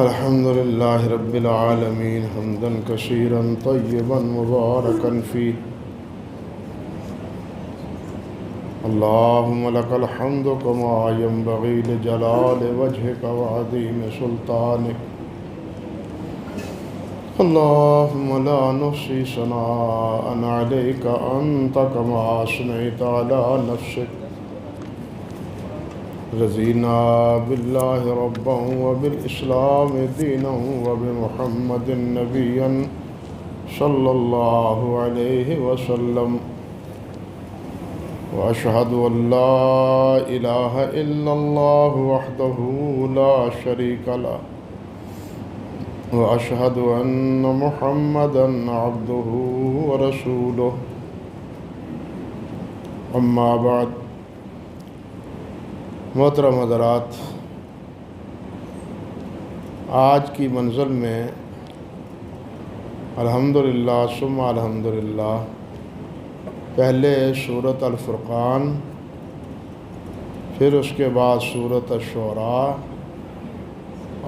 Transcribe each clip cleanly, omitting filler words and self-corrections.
الحمد لله رب العالمين حمدا كثيرا طيبا مباركا فيه. اللهم لك الحمد كما ينبغي لجلال وجهك وعظيم سلطانك. اللهم لا نحصي ثناء عليك أنت كما أثنيت على نفسك. رضينا بالله ربا وبالإسلام دينا وبمحمد نبيا صلى الله عليه وسلم. وأشهد أن لا إله إلا الله وحده لا شريك له. وأشهد أن محمدا عبده ورسوله. أما بعد. محترم حضرات، آج کی منزل میں الحمدللہ ثم الحمدللہ پہلے سورۃ الفرقان، پھر اس کے بعد سورۃ الشعراء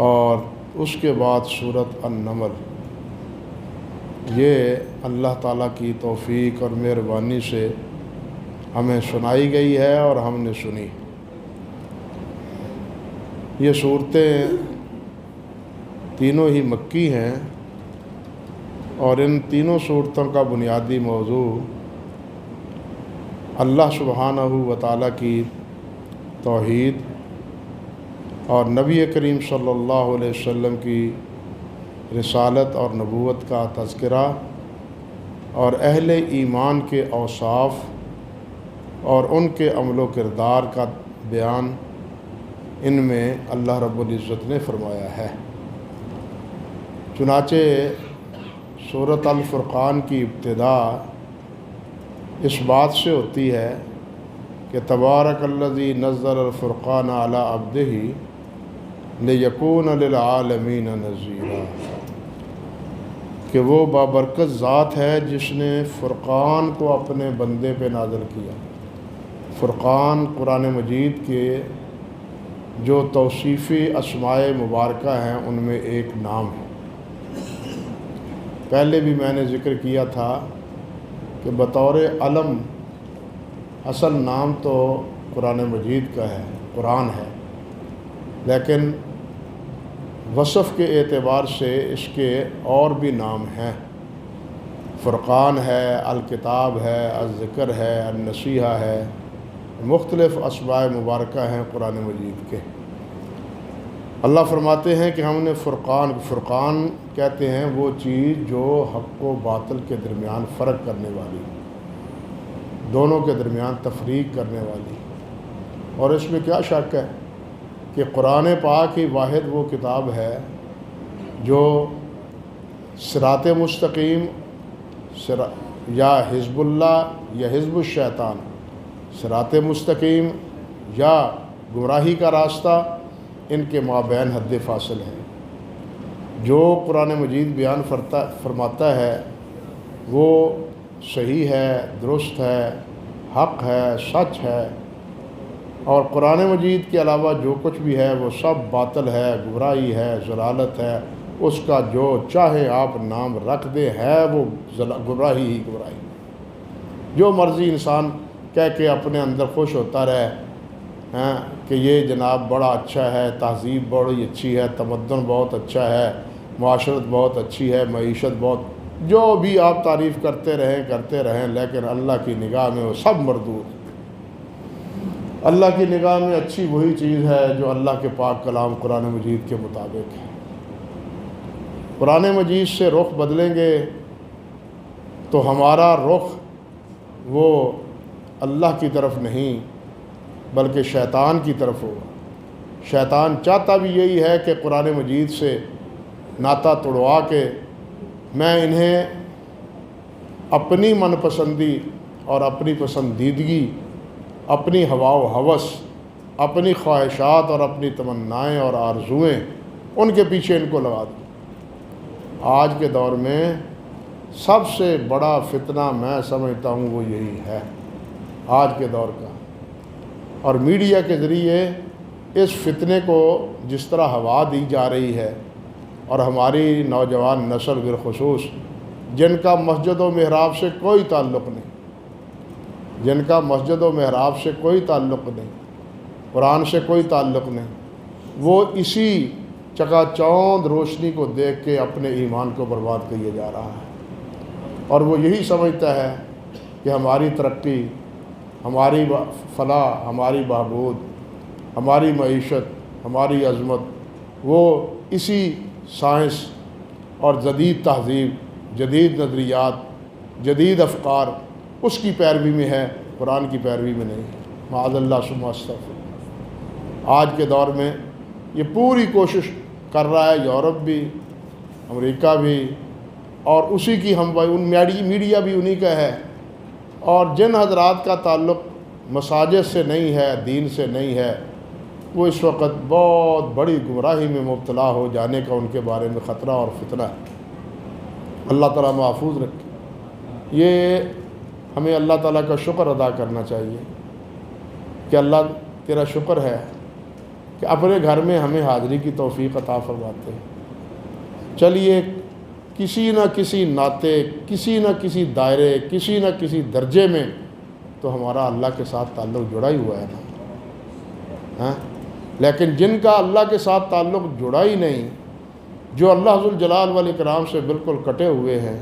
اور اس کے بعد سورۃ النمل، یہ اللہ تعالیٰ کی توفیق اور مہربانی سے ہمیں سنائی گئی ہے اور ہم نے سنی. یہ صورتیں تینوں ہی مکی ہیں اور ان تینوں صورتوں کا بنیادی موضوع اللہ سبحانہ و تعالیٰ کی توحید اور نبی کریم صلی اللہ علیہ وسلم کی رسالت اور نبوت کا تذکرہ اور اہل ایمان کے اوصاف اور ان کے عمل و کردار کا بیان ان میں اللہ رب العزت نے فرمایا ہے. چنانچہ سورۃ الفرقان کی ابتدا اس بات سے ہوتی ہے کہ تبارک الذی نزل الفرقان علی عبدہ لیکون للعالمین نذیرا، کہ وہ بابرکت ذات ہے جس نے فرقان کو اپنے بندے پہ نازل کیا. فرقان قرآن مجید کے جو توصیفی اسماء مبارکہ ہیں ان میں ایک نام ہے. پہلے بھی میں نے ذکر کیا تھا کہ بطور علم اصل نام تو قرآن مجید کا ہے، قرآن ہے، لیکن وصف کے اعتبار سے اس کے اور بھی نام ہیں. فرقان ہے، الکتاب ہے، الذکر ہے، النصیحہ ہے، مختلف اسماء مبارکہ ہیں قرآن مجید کے. اللہ فرماتے ہیں کہ ہم نے فرقان کہتے ہیں وہ چیز جو حق و باطل کے درمیان فرق کرنے والی، دونوں کے درمیان تفریق کرنے والی. اور اس میں کیا شک ہے کہ قرآن پاک ہی واحد وہ کتاب ہے جو صراط مستقیم یا حزب اللہ یا حزب الشیطان، صراط مستقیم یا گمراہی کا راستہ، ان کے مابین حد فاصل ہے. جو قرآن مجید بیان فرماتا ہے وہ صحیح ہے، درست ہے، حق ہے، سچ ہے، اور قرآن مجید کے علاوہ جو کچھ بھی ہے وہ سب باطل ہے، گمراہی ہے، ضلالت ہے. اس کا جو چاہے آپ نام رکھ دیں ہے وہ گمراہی ہی گمراہی. جو مرضی انسان کہہ کے اپنے اندر خوش ہوتا رہے کہ یہ جناب بڑا اچھا ہے، تہذیب بڑی اچھی ہے، تمدن بہت اچھا ہے، معاشرت بہت اچھی ہے، معیشت بہت، جو بھی آپ تعریف کرتے رہیں، لیکن اللہ کی نگاہ میں وہ سب مردود. اللہ کی نگاہ میں اچھی وہی چیز ہے جو اللہ کے پاک کلام قرآن مجید کے مطابق ہے. قرآن مجید سے رخ بدلیں گے تو ہمارا رخ وہ اللہ کی طرف نہیں بلکہ شیطان کی طرف ہوگا. شیطان چاہتا بھی یہی ہے کہ قرآن مجید سے ناطہ توڑوا کے میں انہیں اپنی من پسندی اور اپنی پسندیدگی، اپنی ہوا و ہوس، اپنی خواہشات اور اپنی تمنائیں اور آرزوئیں ان کے پیچھے ان کو لگا دوں. آج کے دور میں سب سے بڑا فتنہ میں سمجھتا ہوں وہ یہی ہے آج کے دور کا. اور میڈیا کے ذریعے اس فتنے کو جس طرح ہوا دی جا رہی ہے اور ہماری نوجوان نسل بالخصوص جن کا مسجد و محراب سے کوئی تعلق نہیں، جن کا مسجد و محراب سے کوئی تعلق نہیں، قرآن سے کوئی تعلق نہیں، وہ اسی چکا چوند روشنی کو دیکھ کے اپنے ایمان کو برباد کیے جا رہا ہے، اور وہ یہی سمجھتا ہے کہ ہماری ترقی، ہماری فلاح، ہماری بہبود، ہماری معیشت، ہماری عظمت وہ اسی سائنس اور جدید تہذیب، جدید نظریات، جدید افکار اس کی پیروی میں ہے، قرآن کی پیروی میں نہیں ہے۔ معاذ اللہ ثم استغفر۔ آج کے دور میں یہ پوری کوشش کر رہا ہے یورپ بھی، امریکہ بھی، اور اسی کی ہم ان میڈیا بھی انہی کا ہے، اور جن حضرات کا تعلق مساجد سے نہیں ہے، دین سے نہیں ہے، وہ اس وقت بہت بڑی گمراہی میں مبتلا ہو جانے کا ان کے بارے میں خطرہ اور فتنہ ہے۔ اللہ تعالیٰ محفوظ رکھے۔ یہ ہمیں اللہ تعالیٰ کا شکر ادا کرنا چاہیے کہ اللہ تیرا شکر ہے کہ اپنے گھر میں ہمیں حاضری کی توفیق عطا فرماتے ہیں۔ چلیے کسی نہ کسی ناطے، کسی نہ کسی دائرے، کسی نہ کسی درجے میں تو ہمارا اللہ کے ساتھ تعلق جڑا ہی ہوا ہے نا، لیکن جن کا اللہ کے ساتھ تعلق جڑا ہی نہیں، جو اللہ ذوالجلال والاکرام سے بالکل کٹے ہوئے ہیں،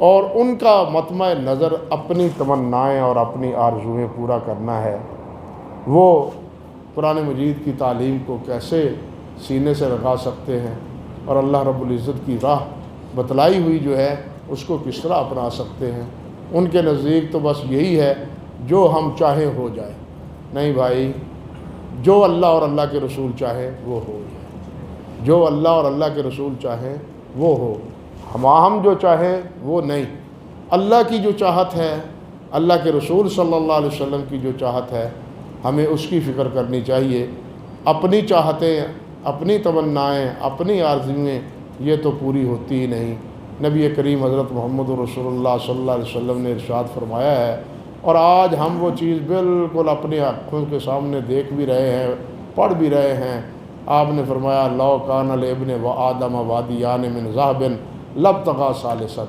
اور ان کا مطمع نظر اپنی تمنائیں اور اپنی آرزوئیں پورا کرنا ہے، وہ قرآن مجید کی تعلیم کو کیسے سینے سے لگا سکتے ہیں، اور اللہ رب العزت کی راہ بتلائی ہوئی جو ہے اس کو کس طرح اپنا سکتے ہیں۔ ان کے نزدیک تو بس یہی ہے جو ہم چاہیں ہو جائے۔ نہیں بھائی، جو اللہ اور اللہ کے رسول چاہیں وہ ہو جائے، جو اللہ اور اللہ کے رسول چاہیں وہ ہو، ہم جو چاہیں وہ نہیں۔ اللہ کی جو چاہت ہے، اللہ کے رسول صلی اللہ علیہ وسلم کی جو چاہت ہے، ہمیں اس کی فکر کرنی چاہیے۔ اپنی چاہتیں، اپنی تمنائیں، اپنی آرزویں یہ تو پوری ہوتی ہی نہیں۔ نبی کریم حضرت محمد رسول اللہ صلی اللہ علیہ وسلم نے ارشاد فرمایا ہے، اور آج ہم وہ چیز بالکل اپنی آنکھوں کے سامنے دیکھ بھی رہے ہیں، پڑھ بھی رہے ہیں۔ آپ نے فرمایا لو کان لابن و آدم وادیان من ذہب لابتغى ثالثا۔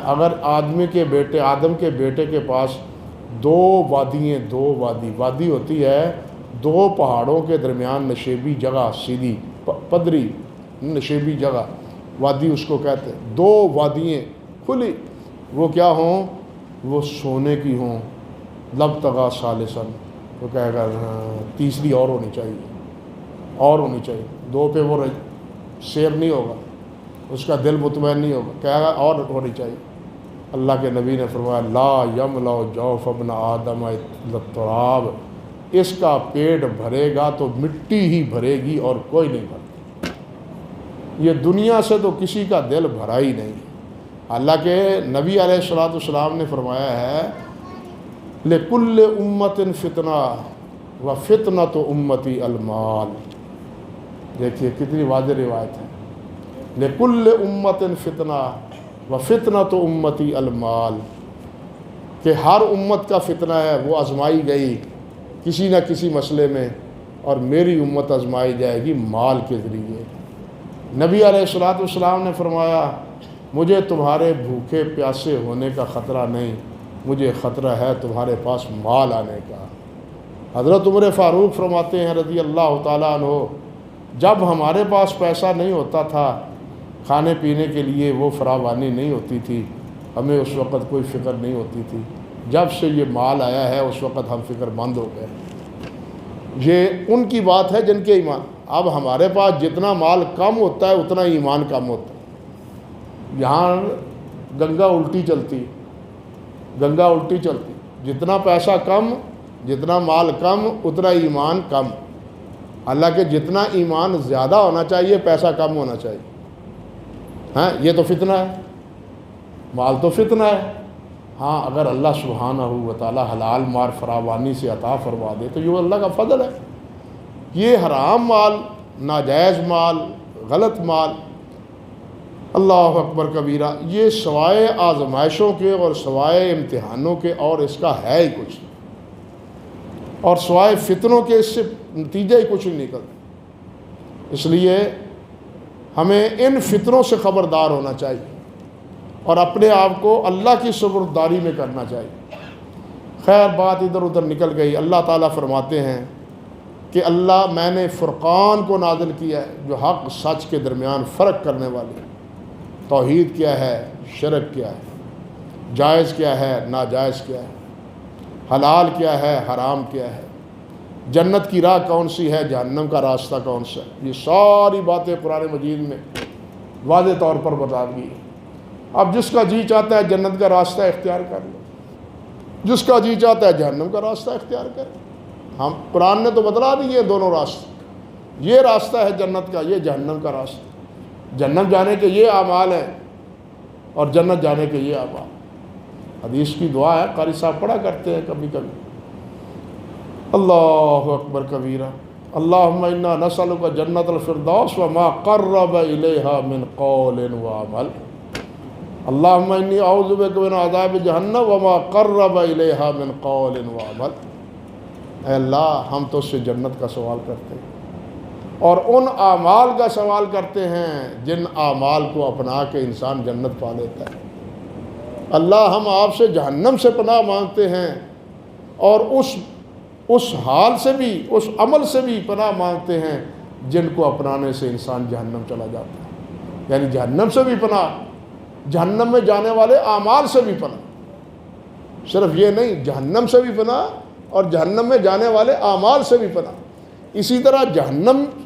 اگر آدم کے بیٹے کے پاس دو وادی ہوتی ہے، دو پہاڑوں کے درمیان نشیبی جگہ، سیدھی پدری نشیبی جگہ، وادی اس کو کہتے ہیں، دو وادییں کھلی، وہ کیا ہوں؟ وہ سونے کی ہوں، لابتغى ثالثا، وہ کہے گا تیسری اور ہونی چاہیے، دو پہ وہ سیر نہیں ہوگا، اس کا دل مطمئن نہیں ہوگا، کہے گا اور ہونی چاہیے۔ اللہ کے نبی نے فرمایا لا یملأ جوف ابن آدم الا التراب، اس کا پیٹ بھرے گا تو مٹی ہی بھرے گی اور کوئی نہیں بھرتا۔ یہ دنیا سے تو کسی کا دل بھرا ہی نہیں۔ اللہ کے نبی علیہ الصلوۃ والسلام نے فرمایا ہے لکل امت فتنہ و فتنۃ امتی المال۔ دیکھیے کتنی واضح روایت ہے، لکل امت فتنہ و فتنۃ امتی المال، کہ ہر امت کا فتنہ ہے، وہ آزمائی گئی کسی نہ کسی مسئلے میں، اور میری امت آزمائی جائے گی مال کے ذریعے۔ نبی علیہ الصلوۃ والسلام نے فرمایا مجھے تمہارے بھوکے پیاسے ہونے کا خطرہ نہیں، مجھے خطرہ ہے تمہارے پاس مال آنے کا۔ حضرت عمر فاروق فرماتے ہیں رضی اللہ تعالیٰ عنہ، جب ہمارے پاس پیسہ نہیں ہوتا تھا کھانے پینے کے لیے، وہ فراوانی نہیں ہوتی تھی، ہمیں اس وقت کوئی فکر نہیں ہوتی تھی، جب سے یہ مال آیا ہے اس وقت ہم فکر مند ہو گئے۔ یہ ان کی بات ہے جن کے ایمان، اب ہمارے پاس جتنا مال کم ہوتا ہے اتنا ایمان کم ہوتا ہے۔ یہاں گنگا الٹی چلتی، جتنا پیسہ کم، جتنا مال کم اتنا ایمان کم۔ حالانکہ جتنا ایمان زیادہ ہونا چاہیے پیسہ کم ہونا چاہیے۔ یہ تو فتنہ ہے، مال تو فتنہ ہے۔ ہاں اگر اللہ سبحانہ و تعالی حلال مال فراوانی سے عطا فرما دے تو یہ اللہ کا فضل ہے۔ یہ حرام مال، ناجائز مال، غلط مال، اللہ اکبر کبیرہ، یہ سوائے آزمائشوں کے اور سوائے امتحانوں کے اور اس کا ہے ہی کچھ، اور سوائے فتنوں کے اس سے نتیجہ ہی کچھ نہیں نکلتا۔ اس لیے ہمیں ان فتنوں سے خبردار ہونا چاہیے اور اپنے آپ کو اللہ کی سپرداری میں کرنا چاہیے۔ خیر بات ادھر ادھر نکل گئی۔ اللہ تعالیٰ فرماتے ہیں کہ اللہ میں نے فرقان کو نازل کیا ہے، جو حق سچ کے درمیان فرق کرنے والی ہے۔ توحید کیا ہے، شرک کیا ہے، جائز کیا ہے، ناجائز کیا ہے، حلال کیا ہے، حرام کیا ہے، جنت کی راہ کون سی ہے، جہنم کا راستہ کون سا ہے۔ یہ ساری باتیں قرآن مجید میں واضح طور پر بتا دی ہیں۔ اب جس کا جی چاہتا ہے جنت کا راستہ اختیار کر لو، جس کا جی چاہتا ہے جہنم کا راستہ اختیار کر لو۔ ہم قرآن نے تو بتلا دی یہ دونوں راستے، یہ راستہ ہے جنت کا، یہ جہنم کا راستہ۔ جنت جانے کے یہ اعمال ہیں اور جنت جانے کے یہ اعمال۔ حدیث کی دعا ہے، قاری صاحب پڑھا کرتے ہیں کبھی کبھی، اللہ اکبر کبیرہ، اللہم انا نسألک جنت الفردوس وما قرب الیہا من قول وعمل، اللہم انی اعوذ بک من عذاب جہنم وما قرب الیہا من قول وعمل۔ اے اللہ ہم تو اس سے جنت کا سوال کرتے ہیں اور ان اعمال کا سوال کرتے ہیں جن اعمال کو اپنا کے انسان جنت پا لیتا ہے۔ اللہ ہم آپ سے جہنم سے پناہ مانگتے ہیں اور اس حال سے بھی، اس عمل سے بھی پناہ مانگتے ہیں جن کو اپنانے سے انسان جہنم چلا جاتا ہے۔ یعنی جہنم سے بھی پناہ، جہنم میں جانے والے اعمال سے بھی پناہ، صرف یہ نہیں، جہنم سے بھی پناہ اور جہنم میں جانے والے اعمال سے بھی پناہ۔ اسی طرح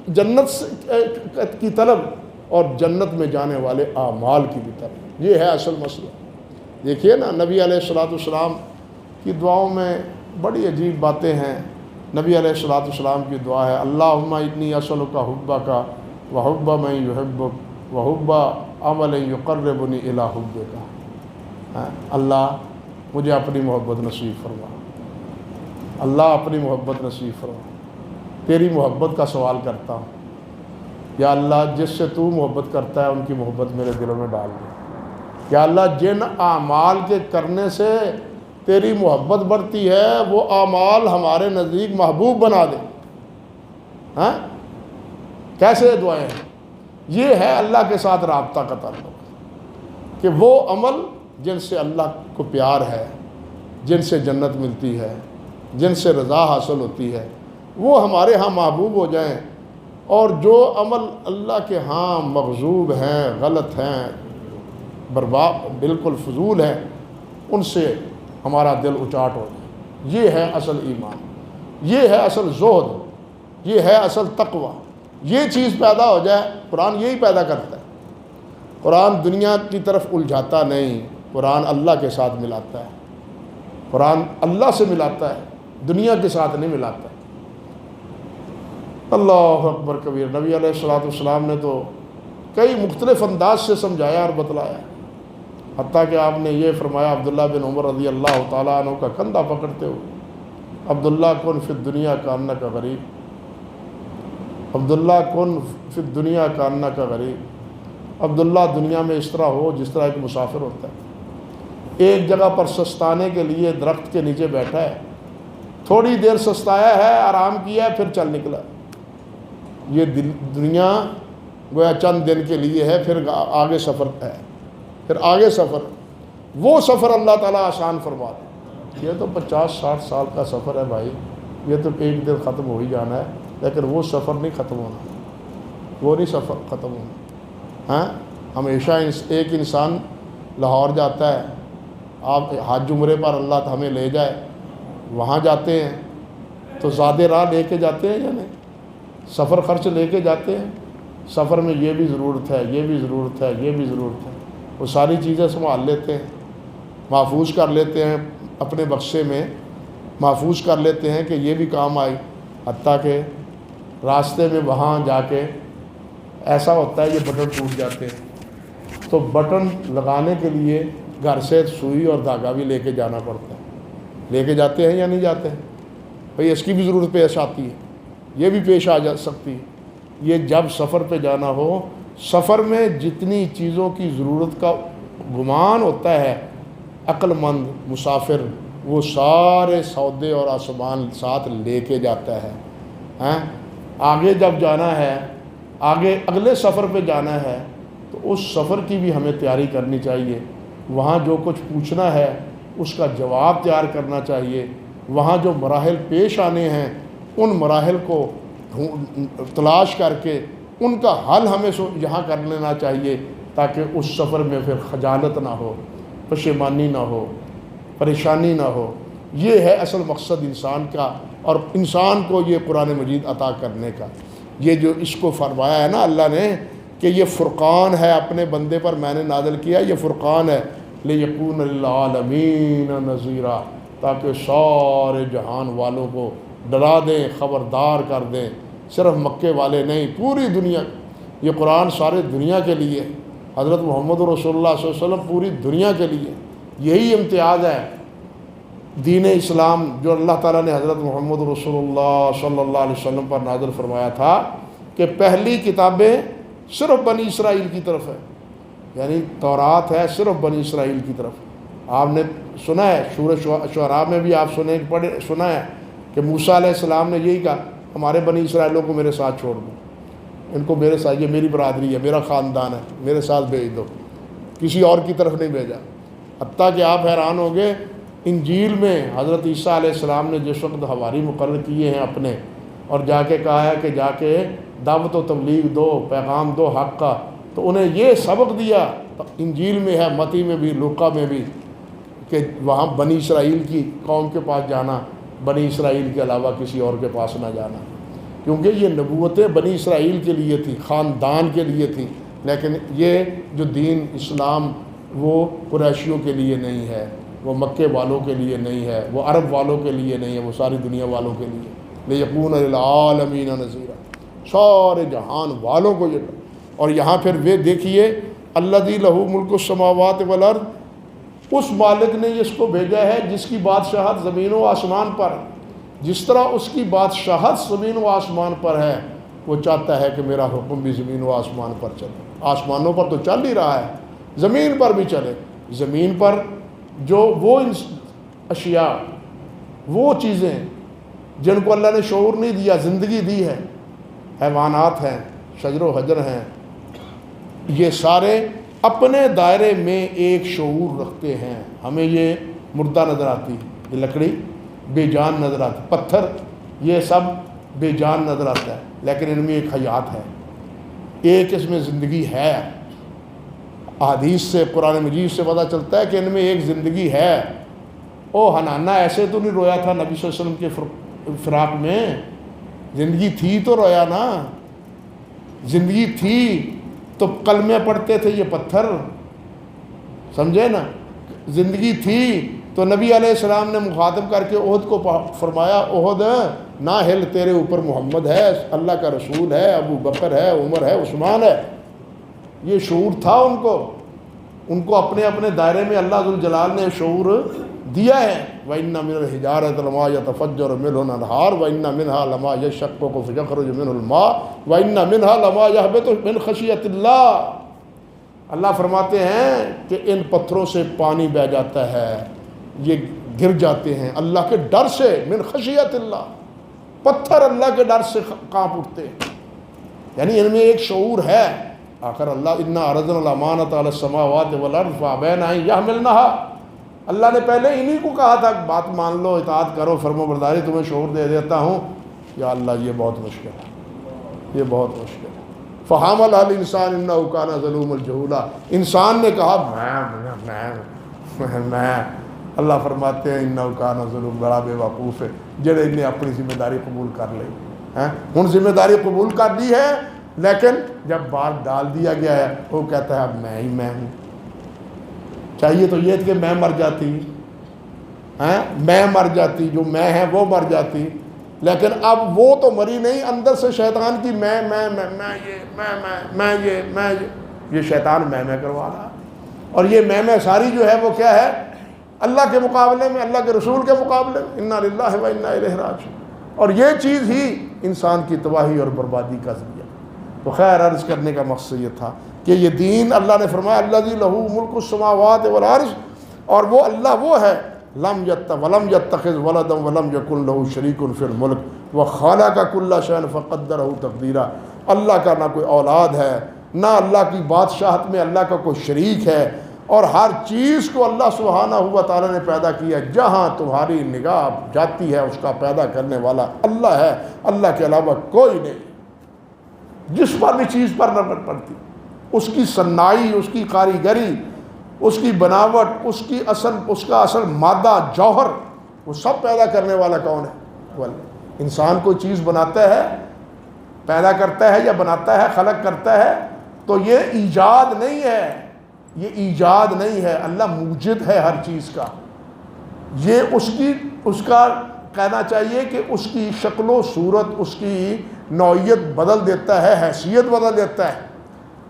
جنت کی طلب اور جنت میں جانے والے اعمال کی بھی طلب، یہ ہے اصل مسئلہ۔ دیکھیے نا نبی علیہ السلام کی دعاؤں میں بڑی عجیب باتیں ہیں۔ نبی علیہ السلام کی دعا ہے، اللہم انی اسألک حبک وحب من یحبک وحب عمل یقربنی الی حبک۔ اللہ مجھے اپنی محبت نصیب فرما، اللہ اپنی محبت نصیب فرما، تیری محبت کا سوال کرتا ہوں یا اللہ، جس سے تو محبت کرتا ہے ان کی محبت میرے دلوں میں ڈال دے۔ یا اللہ جن اعمال کے کرنے سے تیری محبت بڑھتی ہے وہ اعمال ہمارے نزدیک محبوب بنا دے۔ ہاں کیسے دعائیں ہیں؟ یہ ہے اللہ کے ساتھ رابطہ کا تعلق، کہ وہ عمل جن سے اللہ کو پیار ہے، جن سے جنت ملتی ہے، جن سے رضا حاصل ہوتی ہے، وہ ہمارے ہاں محبوب ہو جائیں، اور جو عمل اللہ کے ہاں مغضوب ہیں، غلط ہیں، برباد، بالکل فضول ہیں، ان سے ہمارا دل اچاٹ ہو جائے۔ یہ ہے اصل ایمان، یہ ہے اصل زہد، یہ ہے اصل تقوی۔ یہ چیز پیدا ہو جائے، قرآن یہی پیدا کرتا ہے۔ قرآن دنیا کی طرف الجھاتا نہیں، قرآن اللہ کے ساتھ ملاتا ہے، قرآن اللہ سے ملاتا ہے، دنیا کے ساتھ نہیں ملاتا۔ اللہ اکبر کبیر۔ نبی علیہ السلام نے تو کئی مختلف انداز سے سمجھایا اور بتلایا، حتیٰ کہ آپ نے یہ فرمایا عبداللہ بن عمر رضی اللہ تعالیٰ عنہ کا کندھا پکڑتے ہوئے، عبداللہ کن فی الدنیا کانک غریب، عبداللہ کن فی الدنیا کانک غریب۔ عبداللہ دنیا میں اس طرح ہو جس طرح ایک مسافر ہوتا ہے، ایک جگہ پر سستانے کے لیے درخت کے نیچے بیٹھا ہے، تھوڑی دیر سستایا ہے، آرام کیا ہے، پھر چل نکلا۔ یہ دنیا گویا چند دن کے لیے ہے، پھر آگے سفر ہے، پھر آگے سفر، وہ سفر اللہ تعالیٰ آسان فرما دے۔ یہ تو 50-60 سال کا سفر ہے بھائی، یہ تو ایک دن ختم ہو ہی جانا ہے، لیکن وہ سفر نہیں ختم ہونا، وہ نہیں سفر ختم ہونا۔ ہاں ہمیشہ ایک انسان لاہور جاتا ہے، آپ حج عمرے پر اللہ ہمیں لے جائے، وہاں جاتے ہیں تو زیادہ راہ لے کے جاتے ہیں یا نہیں؟ سفر خرچ لے کے جاتے ہیں، سفر میں یہ بھی ضرورت ہے، یہ بھی ضرورت ہے، یہ بھی ضرورت ہے، وہ ساری چیزیں سنبھال لیتے ہیں، محفوظ کر لیتے ہیں، اپنے بکسے میں محفوظ کر لیتے ہیں کہ یہ بھی کام آئی۔ حتیٰ کہ راستے میں وہاں جا کے ایسا ہوتا ہے یہ بٹن ٹوٹ جاتے ہیں، تو بٹن لگانے کے لیے گھر سے سوئی اور دھاگا بھی لے کے جانا پڑتا ہے۔ لے کے جاتے ہیں یا نہیں جاتے ہیں؟ بھئی اس کی بھی ضرورت پیش آتی ہے، یہ بھی پیش آ جا سکتی ہے۔ یہ جب سفر پہ جانا ہو، سفر میں جتنی چیزوں کی ضرورت کا گمان ہوتا ہے عقل مند مسافر، وہ سارے سودے اور آسمان ساتھ لے کے جاتا ہے۔ آگے جب جانا ہے آگے اگلے سفر پہ جانا ہے تو اس سفر کی بھی ہمیں تیاری کرنی چاہیے، وہاں جو کچھ پوچھنا ہے اس کا جواب تیار کرنا چاہیے، وہاں جو مراحل پیش آنے ہیں ان مراحل کو تلاش کر کے ان کا حل ہمیں یہاں کر لینا چاہیے، تاکہ اس سفر میں پھر خجالت نہ ہو، پشیمانی نہ ہو، پریشانی نہ ہو۔ یہ ہے اصل مقصد انسان کا، اور انسان کو یہ قرآن مجید عطا کرنے کا، یہ جو اس کو فرمایا ہے نا اللہ نے کہ یہ فرقان ہے اپنے بندے پر میں نے نازل کیا، یہ فرقان ہے لِيَكُونَ لِلْعَالَمِينَ نَذِيرًا، تاکہ سارے جہان والوں کو ڈرا دیں، خبردار کر دیں، صرف مکے والے نہیں، پوری دنیا۔ یہ قرآن سارے دنیا کے لیے، حضرت محمد رسول اللہ صلی اللہ علیہ وسلم پوری دنیا کے لیے۔ یہی امتیاز ہے دین اسلام جو اللہ تعالیٰ نے حضرت محمد رسول اللہ صلی اللہ علیہ وسلم پر نازل فرمایا تھا، کہ پہلی کتابیں صرف بنی اسرائیل کی طرف ہے، یعنی تورات ہے صرف بنی اسرائیل کی طرف۔ آپ نے سنا ہے سورہ شعراء میں بھی آپ سنا ہے کہ موسیٰ علیہ السلام نے یہی کہا، ہمارے بنی اسرائیلوں کو میرے ساتھ چھوڑ دو، ان کو میرے ساتھ، یہ میری برادری ہے، میرا خاندان ہے، میرے ساتھ بھیج دو، کسی اور کی طرف نہیں بھیجا۔ حتیٰ کہ آپ حیران ہوں گے، انجیل میں حضرت عیسیٰ علیہ السلام نے جس وقت حواری مقرر کیے ہیں اپنے، اور جا کے کہا ہے کہ جا کے دعوت و تبلیغ دو، پیغام دو حق کا، تو انہیں یہ سبق دیا، انجیل میں ہے، متی میں بھی، لوقا میں بھی، کہ وہاں بنی اسرائیل کی قوم کے پاس جانا، بنی اسرائیل کے علاوہ کسی اور کے پاس نہ جانا، کیونکہ یہ نبوتیں بنی اسرائیل کے لیے تھی، خاندان کے لیے تھی، لیکن یہ جو دین اسلام وہ قریشیوں کے لیے نہیں ہے، وہ مکے والوں کے لیے نہیں ہے، وہ عرب والوں کے لیے نہیں ہے، وہ ساری دنیا والوں کے لیے، لِيَكُونَ لِلْعَالَمِينَ نَذِيرًا، سارے جہان والوں کو یہ۔ اور یہاں پھر وہ دیکھیے الَّذِي لَهُ مُلْكُ السَّمَاوَاتِ وَالْأَرْضِ، اس مالک نے اس کو بھیجا ہے جس کی بادشاہت زمین و آسمان پر، جس طرح اس کی بادشاہت زمین و آسمان پر ہے، وہ چاہتا ہے کہ میرا حکم بھی زمین و آسمان پر چلے۔ آسمانوں پر تو چل ہی رہا ہے، زمین پر بھی چلے۔ زمین پر جو وہ اشیاء، وہ چیزیں جن کو اللہ نے شعور نہیں دیا، زندگی دی ہے، حیوانات ہیں، شجر و حجر ہیں، یہ سارے اپنے دائرے میں ایک شعور رکھتے ہیں۔ ہمیں یہ مردہ نظر آتی، یہ لکڑی بے جان نظر آتی، پتھر یہ سب بے جان نظر آتا ہے، لیکن ان میں ایک حیات ہے، ایک اس میں زندگی ہے۔ احادیث سے، قرآن مجید سے پتہ چلتا ہے کہ ان میں ایک زندگی ہے۔ او حنانہ ایسے تو نہیں رویا تھا نبی صلی اللہ علیہ وسلم کے فراق میں، زندگی تھی تو رویا نا، زندگی تھی تو کلمے پڑھتے تھے یہ پتھر، سمجھے نا، زندگی تھی تو نبی علیہ السلام نے مخاطب کر کے احد کو فرمایا، احد نہ ہل، تیرے اوپر محمد ہے، اللہ کا رسول ہے، ابو بکر ہے، عمر ہے، عثمان ہے۔ یہ شعور تھا ان کو اپنے اپنے دائرے میں اللہ ذوالجلال نے شعور دیا ہے۔ وَإِنَّ مِنَ الْحِجَارَةِ لَمَا يَتَفَجَّرُ مِنْهُ الْأَنْهَارُ وَإِنَّ مِنْهَا لَمَا يَشَّقَّقُ فَيَخْرُجُ مِنْهُ الْمَاءُ وَإِنَّ مِنْهَا لَمَا يَهْبِطُ مِنْ خَشْيَةِ اللَّهِ۔ اللہ فرماتے ہیں کہ ان پتھروں سے پانی بہہ جاتا ہے، یہ گر جاتے ہیں اللہ کے ڈر سے، من خشیت اللہ، پتھر اللہ کے ڈر سے کانپ اٹھتے ہیں، یعنی ان میں ایک شعور ہے۔ آخر اللہ اِنَّا عَرَضْنَا الْأَمَانَةَ عَلَى السَّمَاوَاتِ وَالْأَرْضِ فَأَبَيْنَ أَن يَحْمِلْنَهَا، اللہ نے پہلے انہی کو کہا تھا بات مان لو، اطاعت کرو، فرما برداری، تمہیں شعور دے دیتا ہوں۔ یا اللہ یہ بہت مشکل ہے، یہ بہت مشکل ہے۔ فَحَمَلَهَا الْإِنسَانُ إِنَّهُ كَانَ ظَلُومًا جَهُولًا، انسان نے کہا میں اللہ فرماتے ہیں اِنَّهُ كَانَ ظَلُومًا، بڑا بے وقوف ہے جڑے نے اپنی ذمہ داری قبول کر لی ہیں، ہن ذمہ داری قبول کر لی ہے، لیکن جب بات ڈال دیا گیا ہے وہ کہتا ہے اب میں ہی میں ہوں۔ چاہیے تو یہ کہ میں مر جاتی، میں مر جاتی، جو میں ہے وہ مر جاتی، لیکن اب وہ تو مری نہیں، اندر سے شیطان کی یہ شیطان میں کروا رہا، اور یہ میں ساری جو ہے وہ کیا ہے، اللہ کے مقابلے میں، اللہ کے رسول کے مقابلے میں، انا للہ و انا الیہ راجعون، اور یہ چیز ہی انسان کی تباہی اور بربادی کا ذریعہ۔ تو خیر عرض کرنے کا مقصد یہ تھا کہ یہ دین اللہ نے فرمایا الذی لہ ملک السماوات والارض، اور وہ اللہ وہ ہے ولم یتخذ ولدا ولم یکن لہ شریک فی الملک وخلق کل شیء فقدرہ تقدیرا، اللہ کا نہ کوئی اولاد ہے، نہ اللہ کی بادشاہت میں اللہ کا کوئی شریک ہے، اور ہر چیز کو اللہ سبحانہ ہوا تعالیٰ نے پیدا کیا. جہاں تمہاری نگاہ جاتی ہے اس کا پیدا کرنے والا اللہ ہے، اللہ کے علاوہ کوئی نہیں. جس پر بھی چیز پر نظر پڑتی، اس کی صنائی، اس کی کاریگری، اس کی بناوٹ، اس کا اصل مادہ جوہر، وہ سب پیدا کرنے والا کون ہے؟ انسان کوئی چیز بناتا ہے، پیدا کرتا ہے یا بناتا ہے، خلق کرتا ہے، تو یہ ایجاد نہیں ہے، یہ ایجاد نہیں ہے. اللہ موجد ہے ہر چیز کا. یہ اس کا کہنا چاہیے کہ اس کی شکل و صورت، اس کی نوعیت بدل دیتا ہے، حیثیت بدل دیتا ہے.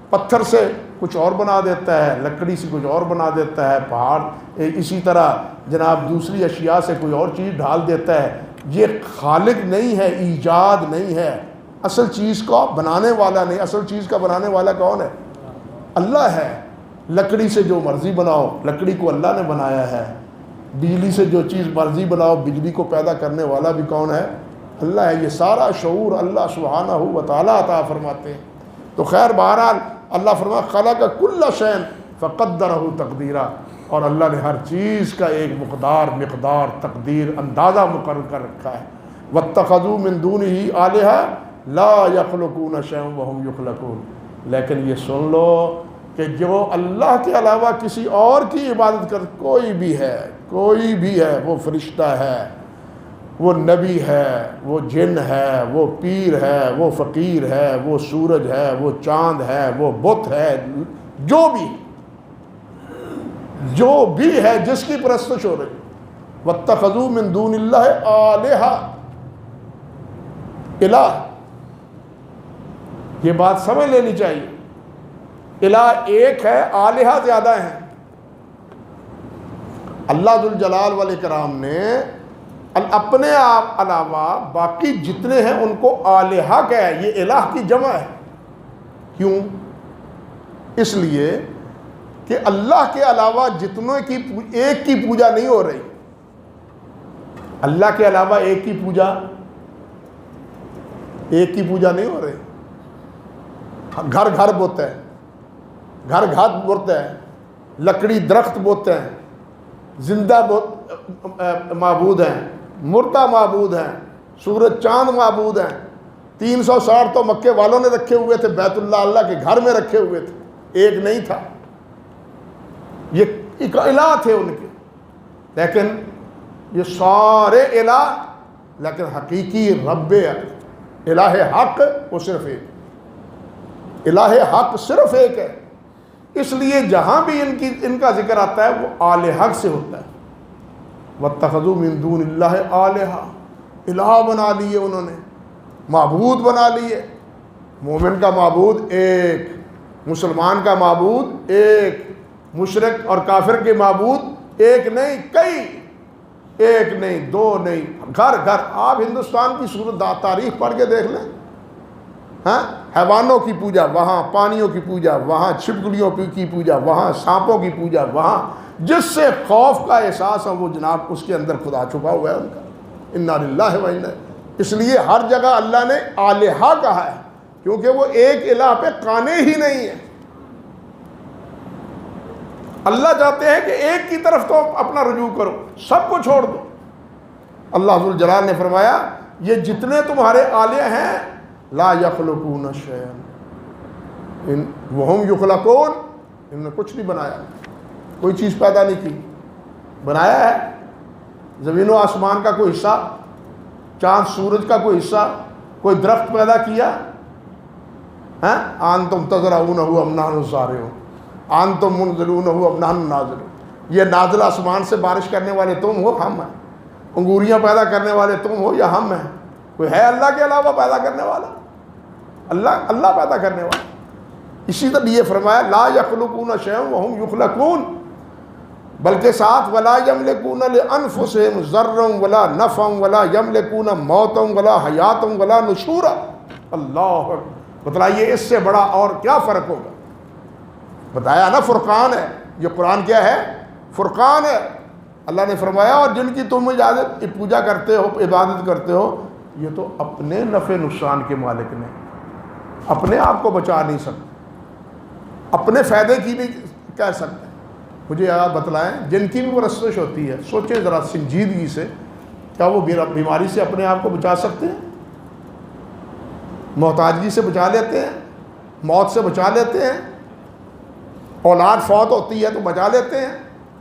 پتھر سے کچھ اور بنا دیتا ہے، لکڑی سے کچھ اور بنا دیتا ہے، پہاڑ اسی طرح جناب دوسری اشیاء سے کوئی اور چیز ڈھال دیتا ہے. یہ خالق نہیں ہے، ایجاد نہیں ہے. اصل چیز کو بنانے والا نہیں. اصل چیز کا بنانے والا کون ہے؟ اللہ ہے. لکڑی سے جو مرضی بناؤ، لکڑی کو اللہ نے بنایا ہے. بجلی سے جو چیز مرضی بناؤ، بجلی کو پیدا کرنے والا بھی کون ہے؟ اللہ ہے. یہ سارا شعور اللہ سبحانہ و تعالیٰ عطا فرماتے ہیں. تو خیر بہرحال اللہ فرمایا خلق کل شیء فقدرہ تقدیرا، اور اللہ نے ہر چیز کا ایک مقدار تقدیر اندازہ مقرر کر رکھا ہے. واتخذوا من دونہ آلہہ لا یخلقون شیئا وہم یخلقون. لیکن یہ سن لو کہ جو اللہ کے علاوہ کسی اور کی عبادت کر، کوئی بھی ہے، وہ فرشتہ ہے، وہ نبی ہے، وہ جن ہے، وہ پیر ہے، وہ فقیر ہے، وہ سورج ہے، وہ چاند ہے، وہ بت ہے، جو بھی ہے جس کی پرستش ہو رہی. واتخذوا من دون اللہ آلہہ، الہ. یہ بات سمجھ لینی چاہیے. الہ ایک ہے، آلہہ زیادہ ہیں. اللہ ذوالجلال والاکرام نے اپنے آپ علاوہ باقی جتنے ہیں ان کو آلہہ کہا ہے. یہ الہ کی جمع ہے. کیوں؟ اس لیے کہ اللہ کے علاوہ جتنے کی ایک کی پوجا نہیں ہو رہی. اللہ کے علاوہ ایک کی پوجا نہیں ہو رہی. گھر بوتے ہیں، گھر بوتے ہیں، لکڑی درخت بوتے ہیں، زندہ معبود ہیں، مردہ معبود ہیں، سورج چاند معبود ہیں. 360 تو مکے والوں نے رکھے ہوئے تھے، بیت اللہ کے گھر میں رکھے ہوئے تھے، ایک نہیں تھا. یہ ایک الہ تھے ان کے. لیکن یہ سارے الہ، لیکن حقیقی رب الہ حق وہ صرف ایک. الہ حق صرف ایک ہے. اس لیے جہاں بھی ان کا ذکر آتا ہے وہ آلہہ سے ہوتا ہے. واتخذوا من دون اللہ آلہہ، الہ بنا لیے انہوں نے، معبود بنا لیے. مومن کا معبود ایک، مسلمان کا معبود ایک، مشرک اور کافر کے معبود ایک نہیں، کئی. ایک نہیں، دو نہیں، گھر. آپ ہندوستان کی صورت تاریخ پڑھ کے دیکھ لیں. ہاں، حیوانوں کی پوجا وہاں، پانیوں کی پوجا وہاں، چھپکلیوں کی پوجا وہاں، سانپوں کی پوجا وہاں. جس سے خوف کا احساس ہے وہ جناب اس کے اندر خدا چھپا ہوا ہے ان کا. انا للہ و انا. اس لیے ہر جگہ اللہ نے آلہہ کہا ہے، کیونکہ وہ ایک الہ پہ قانے ہی نہیں ہے. اللہ چاہتے ہیں کہ ایک کی طرف تو اپنا رجوع کرو، سب کو چھوڑ دو. اللہ ذوالجلال نے فرمایا یہ جتنے تمہارے آلہہ ہیں لا یخلقون شیئا وہم یخلقون، انہوں نے کچھ نہیں بنایا، کوئی چیز پیدا نہیں کی. بنایا ہے زمین و آسمان کا کوئی حصہ، چاند سورج کا کوئی حصہ، کوئی درخت پیدا کیا. انتم تزرعونہ ام نحن الزارعون، انتم منزلونہ ام نحن النازلون. یہ نازل آسمان سے بارش کرنے والے تم ہو، ہم ہیں. انگوریاں پیدا کرنے والے تم ہو یا ہم ہیں؟ کوئی ہے اللہ کے علاوہ پیدا کرنے والا؟ اللہ پیدا کرنے والا. اسی طرح یہ فرمایا لا یخلقون شیئا وہم یخلقون، بلکہ ساتھ ولا یملکون لانفسہم ضرا ولا نفعا ولا یملکون موتا ولا حیاتا ولا نشورا. اللہ بتلائیے اس سے بڑا اور کیا فرق ہوگا؟ بتایا نا فرقان ہے. یہ قرآن کیا ہے؟ فرقان ہے. اللہ نے فرمایا اور جن کی تم پوجا کرتے ہو، عبادت کرتے ہو، یہ تو اپنے نفع نقصان کے مالک نے. اپنے آپ کو بچا نہیں سکتے، اپنے فائدے کی نہیں کہہ سکتے۔ مجھے آپ بتلائیں جن کی بھی پرستش ہوتی ہے، سوچیں ذرا سنجیدگی سے، کیا وہ بیماری سے اپنے آپ کو بچا سکتے ہیں؟ محتاجگی سے بچا لیتے ہیں، موت سے بچا لیتے ہیں، اولاد فوت ہوتی ہے تو بچا لیتے ہیں،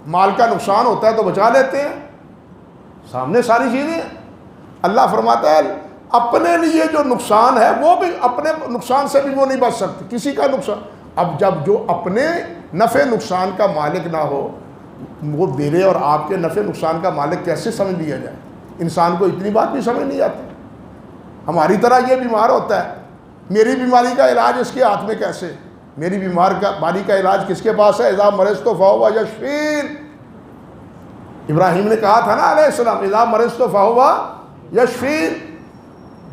مال کا نقصان ہوتا ہے تو بچا لیتے ہیں، سامنے ساری چیزیں ہیں۔ اللہ فرماتا ہے اپنے لیے جو نقصان ہے وہ بھی، اپنے نقصان سے بھی وہ نہیں بچ سکتے، کسی کا نقصان۔ اب جب جو اپنے نفع نقصان کا مالک نہ ہو، وہ میرے اور آپ کے نفع نقصان کا مالک کیسے سمجھ لیا جائے؟ انسان کو اتنی بات بھی سمجھ نہیں آتی۔ ہماری طرح یہ بیمار ہوتا ہے، میری بیماری کا علاج اس کے ہاتھ میں کیسے؟ میری بیماری کا علاج کس کے پاس ہے؟ اذا مرضت فہو یشفین۔ ابراہیم نے کہا تھا نا علیہ السلام، اذا مرضت فہو یشفین،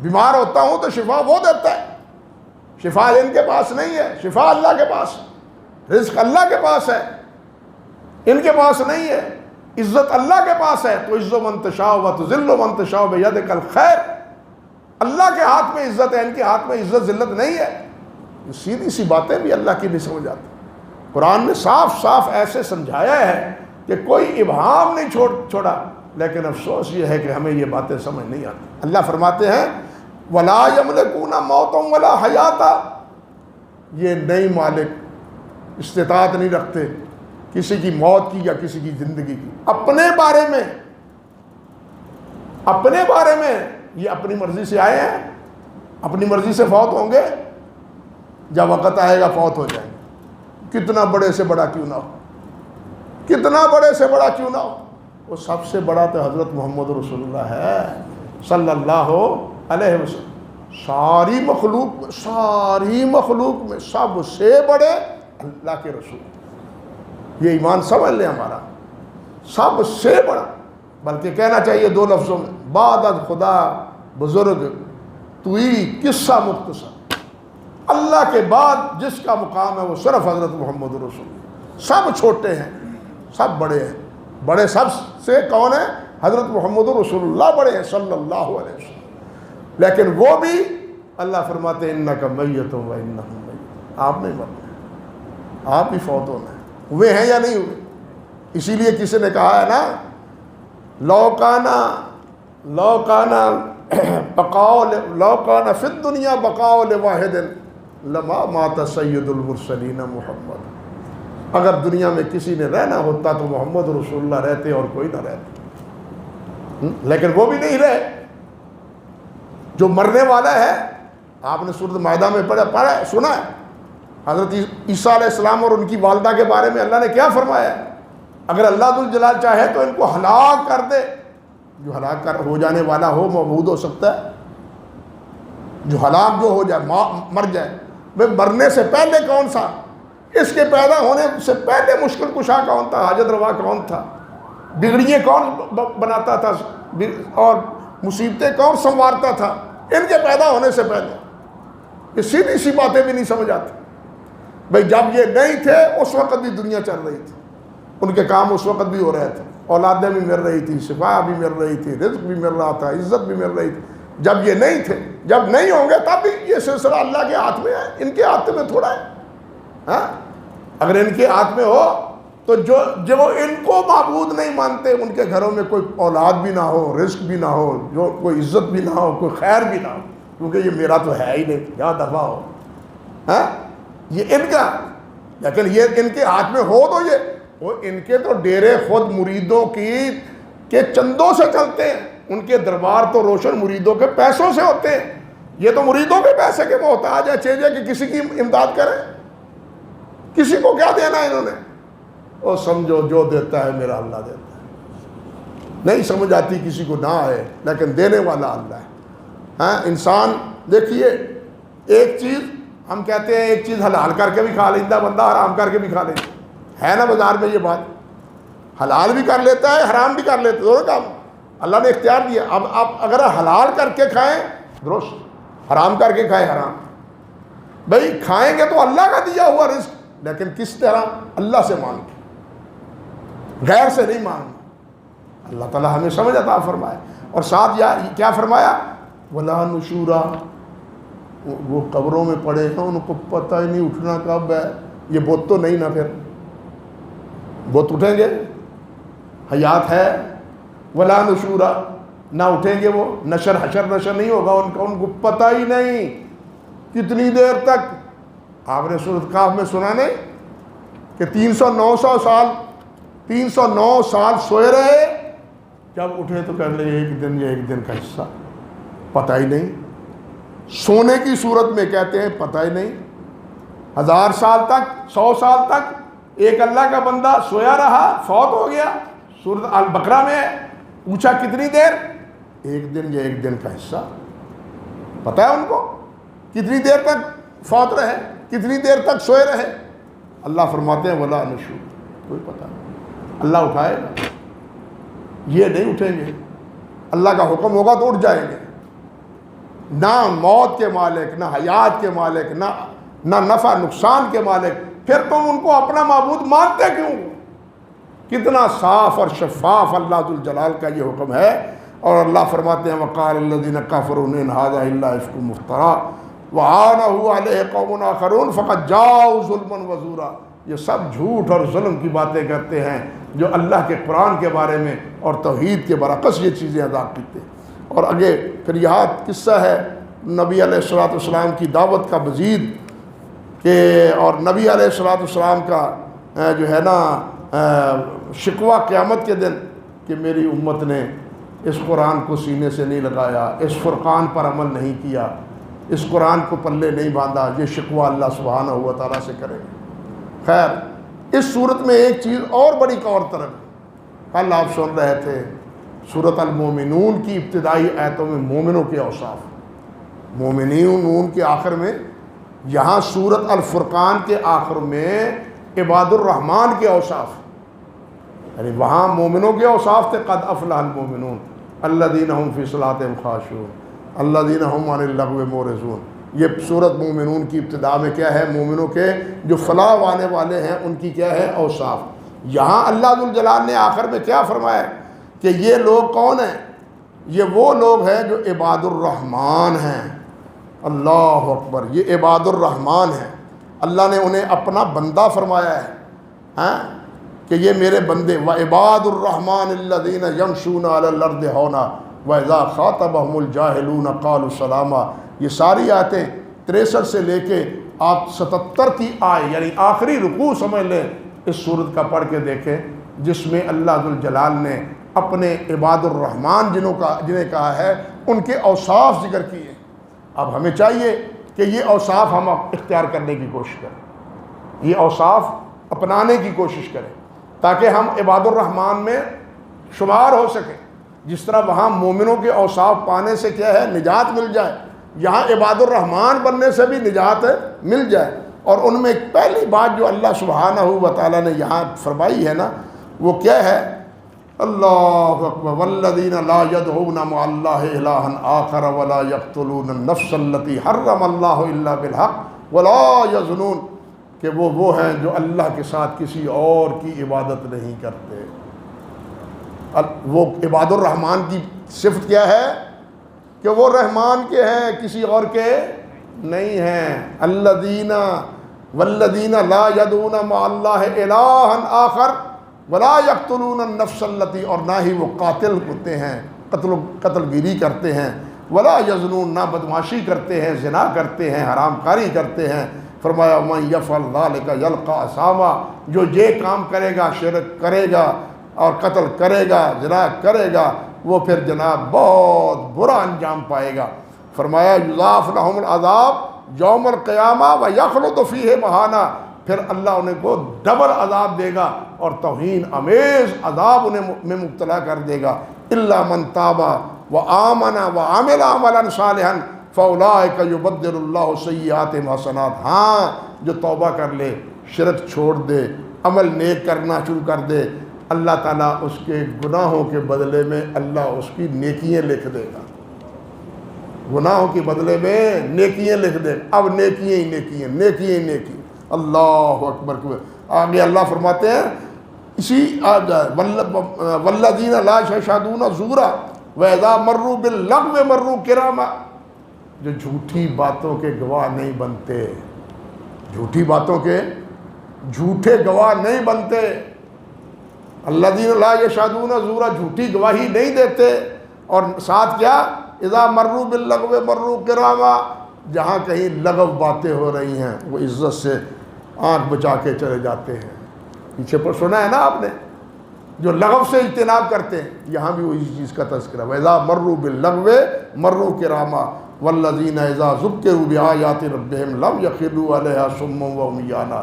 بیمار ہوتا ہوں تو شفا وہ دیتا ہے۔ شفا ان کے پاس نہیں ہے، شفا اللہ کے پاس ہے، رزق اللہ کے پاس ہے، ان کے پاس نہیں ہے۔ عزت اللہ کے پاس ہے، تو عز من تشاء و تذل من تشاء بیدک الخیر، اللہ کے ہاتھ میں عزت ہے، ان کے ہاتھ میں عزت ذلت نہیں ہے۔ یہ سیدھی سی باتیں بھی اللہ کی نہیں سمجھ آتی۔ قرآن نے صاف صاف ایسے سمجھایا ہے کہ کوئی ابہام نہیں چھوڑا، لیکن افسوس یہ ہے کہ ہمیں یہ باتیں سمجھ نہیں آتی۔ اللہ فرماتے ہیں وَلَا يَمْلِكُونَ مَوْتًا وَلَا حَيَاةً، یہ نئی مالک استطاعت نہیں رکھتے کسی کی موت کی یا کسی کی زندگی کی۔ اپنے بارے میں یہ اپنی مرضی سے آئے ہیں، اپنی مرضی سے فوت ہوں گے، جب وقت آئے گا فوت ہو جائیں گے، کتنا بڑے سے بڑا کیوں نہ ہو، کتنا بڑے سے بڑا کیوں نہ ہو۔ وہ سب سے بڑا تو حضرت محمد رسول اللہ ہے صلی اللہ علیہ وسلم۔ ساری مخلوق میں سب سے بڑے اللہ کے رسول، یہ ایمان سمجھ لیں ہمارا، سب سے بڑا۔ بلکہ کہنا چاہیے دو لفظوں میں، بعد از خدا بزرگ توئی قصہ مختصر، اللہ کے بعد جس کا مقام ہے وہ صرف حضرت محمد رسول اللہ۔ سب چھوٹے ہیں، سب بڑے ہیں، بڑے سب سے کون ہیں؟ حضرت محمد رسول اللہ بڑے ہیں صلی اللہ علیہ وسلم۔ لیکن وہ بھی اللہ فرماتے ہیں انک میت و انہم میت، آپ نہیں مرنا، آپ بھی فوت ہونا ہے۔ ہوئے ہیں یا نہیں ہوئے؟ اسی لیے کسی نے کہا ہے نا، لو کان فی الدنیا بقاء لواحد لما مات سید المرسلین محمد، اگر دنیا میں کسی نے رہنا ہوتا تو محمد رسول اللہ رہتے اور کوئی نہ رہتا، لیکن وہ بھی نہیں رہے۔ جو مرنے والا ہے، آپ نے سورۃ مائدہ میں پڑھا سنا ہے، حضرت عیسیٰ علیہ السلام اور ان کی والدہ کے بارے میں اللہ نے کیا فرمایا ہے؟ اگر اللہ ذو الجلال چاہے تو ان کو ہلاک کر دے۔ جو ہلاک ہو جانے والا ہو موعود ہو سکتا ہے، جو ہلاک جو ہو جائے مر جائے، بھئی مرنے سے پہلے کون سا؟ اس کے پیدا ہونے سے پہلے مشکل کشا کون تھا؟ حاجت روا کون تھا؟ بگڑیاں کون بناتا تھا اور مصیبتیں کون سنوارتا تھا؟ ان کے پیدا ہونے سے پہلے۔ یہ سیدھی سی باتیں بھی نہیں سمجھ آتی۔ بھئی جب یہ نہیں تھے اس وقت بھی دنیا چل رہی تھی، ان کے کام اس وقت بھی ہو رہے تھے، اولادیں بھی مل رہی تھی، شفا بھی مل رہی تھی، رزق بھی مل رہا تھا، عزت بھی مل رہی تھی۔ جب یہ نہیں تھے، جب نہیں ہوں گے تب بھی یہ سلسلہ اللہ کے ہاتھ میں ہے، ان کے ہاتھ میں تھوڑا ہے۔ ہاں، اگر ان کے ہاتھ میں ہو تو جو ان کو معبود نہیں مانتے، ان کے گھروں میں کوئی اولاد بھی نہ ہو، رزق بھی نہ ہو، جو کوئی عزت بھی نہ ہو، کوئی خیر بھی نہ ہو، کیونکہ یہ میرا تو ہے ہی نہیں، یا دفعہ ہو۔ ہاں، یہ ان کا، لیکن یہ ان کے ہاتھ میں ہو تو وہ ان کے تو ڈیرے خود مریدوں کے چندوں سے چلتے ہیں، ان کے دربار تو روشن مریدوں کے پیسوں سے ہوتے ہیں۔ یہ تو مریدوں کے پیسے کے محتاج ہے، چاہیے کہ کسی کی امداد کریں، کسی کو کیا دینا ہے انہوں نے؟ اور سمجھو جو دیتا ہے میرا اللہ دیتا ہے، نہیں سمجھ آتی کسی کو نہ آئے، لیکن دینے والا اللہ ہے۔ ہاں، انسان دیکھیے، ایک چیز ہم کہتے ہیں ایک چیز حلال کر کے بھی کھا لیتا بندہ، حرام کر کے بھی کھا لیتا ہے نا بازار میں یہ بات، حلال بھی کر لیتا ہے حرام بھی کر لیتا ہے، دونوں کام اللہ نے اختیار دیا۔ اب آپ اگر حلال کر کے کھائیں درست، حرام کر کے کھائیں حرام، بھئی کھائیں گے تو اللہ کا دیا ہوا رزق، لیکن کس طرح؟ اللہ سے مانگ کے، غیر سے نہیں مانگنا۔ اللہ تعالیٰ ہمیں سمجھ عطا فرمائے۔ اور ساتھ کیا فرمایا؟ وَلَا نُشُورًا، وہ قبروں میں پڑے ہیں، ان کو پتہ ہی نہیں اٹھنا کب ہے۔ یہ بت تو نہیں نا، پھر بت اٹھیں گے؟ حیات ہے ولا نشورا، نہ اٹھیں گے وہ، نشر نشر نہیں ہوگا ان کا، ان کو پتہ ہی نہیں کتنی دیر تک۔ آپ نے سورۃ کہف میں سنا نہیں کہ 309 سال سوئے رہے، جب اٹھے تو کہنے لگے ایک دن یا ایک دن کا حصہ، پتہ ہی نہیں۔ سونے کی صورت میں کہتے ہیں پتہ ہی نہیں، 1000 سال تک، 100 سال تک ایک اللہ کا بندہ سویا رہا، فوت ہو گیا۔ سورۃ البقرہ میں پوچھا کتنی دیر؟ ایک دن یا ایک دن کا حصہ۔ پتہ ہے ان کو کتنی دیر تک فوت رہے، کتنی دیر تک سوئے رہے؟ اللہ فرماتے ہیں ولا نشور، کوئی پتہ نہیں، اللہ اٹھائے گا، یہ نہیں اٹھیں گے۔ اللہ کا حکم ہوگا تو اٹھ جائیں گے۔ نہ موت کے مالک، نہ حیات کے مالک، نہ نفع نقصان کے مالک، پھر تم ان کو اپنا معبود مانتے کیوں؟ کتنا صاف اور شفاف اللہ ذو الجلال کا یہ حکم ہے۔ اور اللہ فرماتے ہیں وقال الذین کفروا ان ھذا الا افک مفترا وعانہ علیہ قوم آخرون فقد جاؤوا ظلما وزورا۔ یہ سب جھوٹ اور ظلم کی باتیں کرتے ہیں جو اللہ کے قرآن کے بارے میں اور توحید کے برعکس یہ چیزیں ادا کرتے ہیں۔ اور آگے پھر یہاں قصہ ہے نبی علیہ السلام کی دعوت کا مزید، کہ اور نبی علیہ السلام کا جو ہے نا شکوہ قیامت کے دن کہ میری امت نے اس قرآن کو سینے سے نہیں لگایا، اس فرقان پر عمل نہیں کیا، اس قرآن کو پلے نہیں باندھا، یہ شکوہ اللہ سبحانہ و تعالیٰ سے کرے گا۔ خیر، اس صورت میں ایک چیز اور بڑی اور طرف، کل آپ سن رہے تھے سورۃ المومنون کی ابتدائی آیتوں میں مومنوں کے اوصاف، مومنون کے آخر میں، یہاں سورۃ الفرقان کے آخر میں عباد الرحمن کے اوصاف، یعنی وہاں مومنوں کے اوصاف تھے قد افلح المومنون الذین هم فی صلاتہم خاشعون الذین هم عن اللغو معرضون۔ یہ سورۃ مومنون کی ابتدا میں کیا ہے؟ مومنوں کے جو فلاح پانے والے ہیں ان کی کیا ہے؟ اوصاف۔ یہاں اللہ ذو الجلال نے آخر میں کیا فرمایا کہ یہ لوگ کون ہیں؟ یہ وہ لوگ ہیں جو عباد الرحمن ہیں۔ اللہ اکبر، یہ عباد الرحمن ہیں، اللہ نے انہیں اپنا بندہ فرمایا ہے کہ یہ میرے بندے۔ وعباد الرحمن الذین یمشون علی الارض ہونا واذا خاطبهم الجاہلون قالوا سلاما۔ یہ ساری آیتیں 63 سے لے کے آپ 77 کی آئے، یعنی آخری رکوع سمجھ لیں اس سورت کا پڑھ کے دیکھیں، جس میں اللہ ذو الجلال نے اپنے عباد الرحمن جنہیں کہا ہے ان کے اوصاف ذکر کیے۔ اب ہمیں چاہیے کہ یہ اوصاف ہم اختیار کرنے کی کوشش کریں، یہ اوصاف اپنانے کی کوشش کریں تاکہ ہم عباد الرحمن میں شمار ہو سکیں۔ جس طرح وہاں مومنوں کے اوصاف پانے سے کیا ہے؟ نجات مل جائے، یہاں عباد الرحمن بننے سے بھی نجات مل جائے۔ اور ان میں پہلی بات جو اللہ سبحانہ و تعالیٰ نے یہاں فرمائی ہے نا، وہ کیا ہے؟ اللہ اکبر، والذین لا یدعون مع اللہ الہا آخر ولا یقتلون النفس التی حرم اللہ الا بالحق ولا یزنون، کہ وہ ہیں جو اللہ کے ساتھ کسی اور کی عبادت نہیں کرتے۔ وہ عباد الرحمن کی صفت کیا ہے؟ کہ وہ رحمان کے ہیں، کسی اور کے نہیں ہیں۔ الذین والذین لا یدعون مع اللہ الہا آخر ولا یقتلون النفس التی، اور نہ ہی وہ قاتل ہوتے ہیں، قتل گیری کرتے ہیں، ولا یزنون، نہ بدمعاشی کرتے ہیں، زنا کرتے ہیں، حرام کاری کرتے ہیں۔ فرمایا ومن یفعل ذلک یلقی اثاما، جو یہ کام کرے گا، شرک کرے گا اور قتل کرے گا، زنا کرے گا، وہ پھر جناب بہت برا انجام پائے گا۔ فرمایا یضاعف لهم العذاب یوم القیامہ ویخلد فیہ مہانا، پھر اللہ انہیں کو ڈبل عذاب دے گا اور توہین امیز عذاب انہیں میں مبتلا کر دے گا۔ الا من تاب وآمن وعمل عملا صالحا فاولئک یبدل اللہ سیئاتہم حسنات۔ ہاں، جو توبہ کر لے، شرک چھوڑ دے، عمل نیک کرنا شروع کر دے، اللہ تعالیٰ اس کے گناہوں کے بدلے میں اللہ اس کی نیکیاں لکھ دے گا، گناہوں کے بدلے میں نیکیاں لکھ دے گا۔ اب نیکیاں ہی نیکیاں، نیکیاں ہی نیکیاں۔ اللہ اکبر۔ آگے اللہ فرماتے ہیں اسی والذین لا یشہدون زورا واذا مروا باللغو مروا کراما، جو جھوٹی باتوں کے گواہ نہیں بنتے، جھوٹی باتوں کے جھوٹے گواہ نہیں بنتے۔ الذین لا یشہدون زورا، جھوٹی گواہی نہیں دیتے، اور ساتھ کیا، اذا مروا باللغو مروا کراما، جہاں کہیں لغو باتیں ہو رہی ہیں وہ عزت سے آنکھ بچا کے چلے جاتے ہیں۔ پیچھے پر سنا ہے نا آپ نے، جو لغو سے اجتناب کرتے ہیں، یہاں بھی وہی چیز کا تذکرہ، وَإِذَا مَرُّوا بِاللَّغْوِ مَرُّوا كِرَامًا وَالَّذِينَ إِذَا ذُكِّرُوا بِآيَاتِ رَبِّهِمْ لَمْ يَخِرُّوا عَلَيْهَا صُمًّا وَعُمْيَانًا،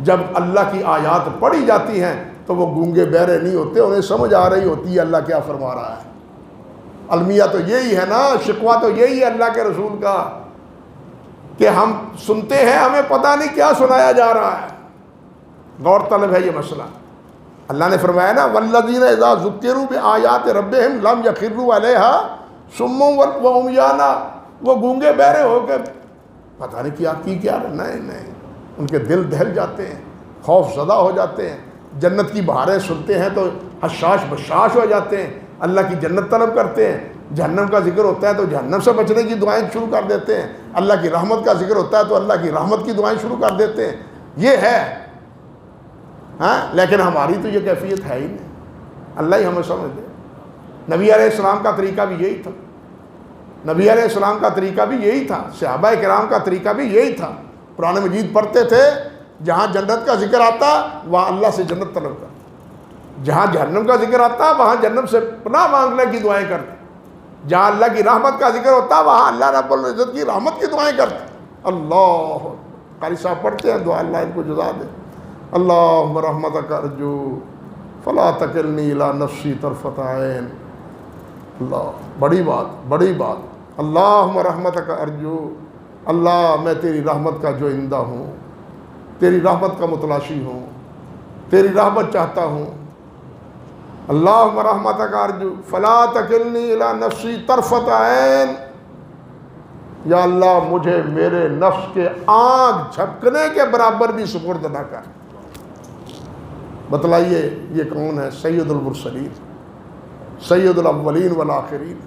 جب اللہ کی آیات پڑھی جاتی ہیں تو وہ گونگے بہرے نہیں ہوتے، انہیں سمجھ آ رہی ہوتی ہے اللہ کیا فرما رہا ہے۔ المیہ تو یہی ہے نا، شکوہ تو یہی ہے اللہ کے رسول کا، کہ ہم سنتے ہیں ہمیں پتہ نہیں کیا سنایا جا رہا ہے۔ غور طلب ہے یہ مسئلہ۔ اللہ نے فرمایا نا والذین اذا ذکروا بآیات ربہم لم یخروا علیہا صما وعمیانا، وہ گونگے بہرے ہو کے پتہ نہیں کیا نہیں، ان کے دل دہل جاتے ہیں، خوف زدہ ہو جاتے ہیں، جنت کی بہاریں سنتے ہیں تو حشاش بشاش ہو جاتے ہیں، اللہ کی جنت طلب کرتے ہیں، جہنم کا ذکر ہوتا ہے تو جہنم سے بچنے کی دعائیں شروع کر دیتے ہیں، اللہ کی رحمت کا ذکر ہوتا ہے تو اللہ کی رحمت کی دعائیں شروع کر دیتے ہیں۔ یہ ہے ہاں، لیکن ہماری تو یہ کیفیت ہے ہی نہیں، اللہ ہی ہمیں سمجھ دے۔ نبی علیہ السلام کا طریقہ بھی یہی تھا، نبی علیہ السلام کا طریقہ بھی یہی تھا، صحابہ کرام کا طریقہ بھی یہی تھا۔ قرآن مجید پڑھتے تھے، جہاں جنت کا ذکر آتا وہاں اللہ سے جنت طلب کرتے، جہاں جہنم کا ذکر آتا وہاں جہنم سے پناہ مانگنے کی دعائیں کرتے، جہاں اللہ کی رحمت کا ذکر ہوتا وہاں اللہ رب العزت کی رحمت کی دعائیں کرتے۔ اللہ قاری صاحب پڑھتے ہیں دعا، اللہ ان کو جزا دے، اللہم رحمتک ارجو فلا تکلنی الی نفسی طرفۃ عین۔ اللہ، بڑی بات، اللہم رحمتک ارجو، اللہ میں تیری رحمت کا جو اندہ ہوں، تیری رحمت کا متلاشی ہوں، تیری رحمت چاہتا ہوں۔ اللہم رحمتک ارجو فلا تکلنی الی نفسی طرفۃ عین، یا اللہ مجھے میرے نفس کے آنکھ جھپکنے کے برابر بھی سپرد نہ کر۔ بتلائیے یہ کون ہے؟ سید المرسلین، سید الاولین والآخرین،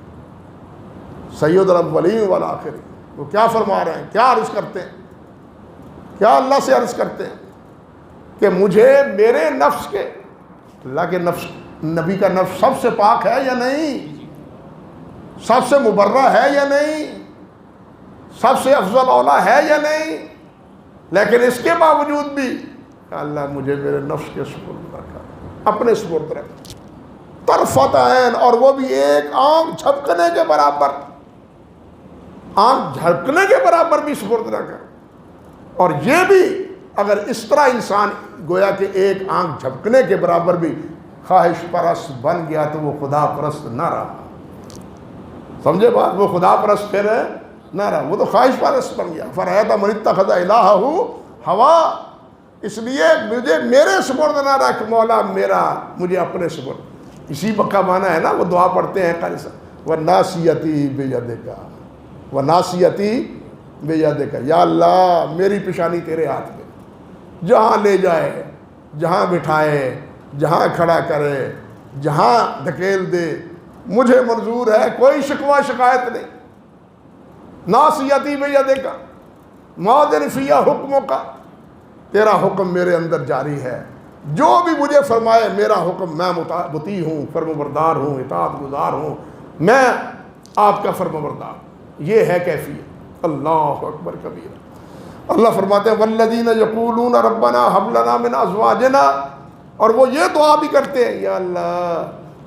سید الاولین والآخرین۔ وہ کیا فرما رہے ہیں، کیا عرض کرتے ہیں، کیا اللہ سے عرض کرتے ہیں کہ مجھے میرے نفس کے، اللہ کے نفس، نبی کا نفس سب سے پاک ہے یا نہیں، سب سے مبرہ ہے یا نہیں، سب سے افضل اولا ہے یا نہیں، لیکن اس کے باوجود بھی اللہ مجھے میرے نفس کے سپرد رکھا، اپنے سپرد رکھا، طرفۃ عین، اور وہ بھی ایک آنکھ جھپکنے کے برابر، آنکھ جھپکنے کے برابر بھی سپرد رکھا۔ اور یہ بھی اگر اس طرح انسان گویا کہ ایک آنکھ جھپکنے کے برابر بھی خواہش پرست بن گیا تو وہ خدا پرست نہ رہا، سمجھے بات، وہ خدا پرست پھر نہ رہا، وہ تو خواہش پرست بن گیا۔ فرأیت من اتخذ الہہ ہوا، اس لیے مجھے میرے سپرد نہ رکھ مولا، میرا مجھے اپنے سپرد۔ اسی کا معنی ہے نا، وہ دعا پڑھتے ہیں قاری صاحب، وَنَاسِيَتِي بِيَدِكَ وَنَاسِيَتِي بِيَدِكَ، یا اللہ میری پیشانی تیرے ہاتھ میں، جہاں لے جائے، جہاں بٹھائے، جہاں کھڑا کرے، جہاں دھکیل دے، مجھے منظور ہے، کوئی شکوہ شکایت نہیں۔ ناصیتی بیدک ماضٍ فیہا حکمک، تیرا حکم میرے اندر جاری ہے، جو بھی مجھے فرمائے میرا حکم، میں مطیع ہوں، فرمانبردار ہوں، اطاعت گزار ہوں، میں آپ کا فرمانبردار۔ یہ ہے کیفیت۔ اللہ اکبر کبیرہ۔ اللہ فرماتے ہیں والذین یقولون ربنا ھب لنا من ازواجنا، اور وہ یہ دعا بھی کرتے ہیں یا اللہ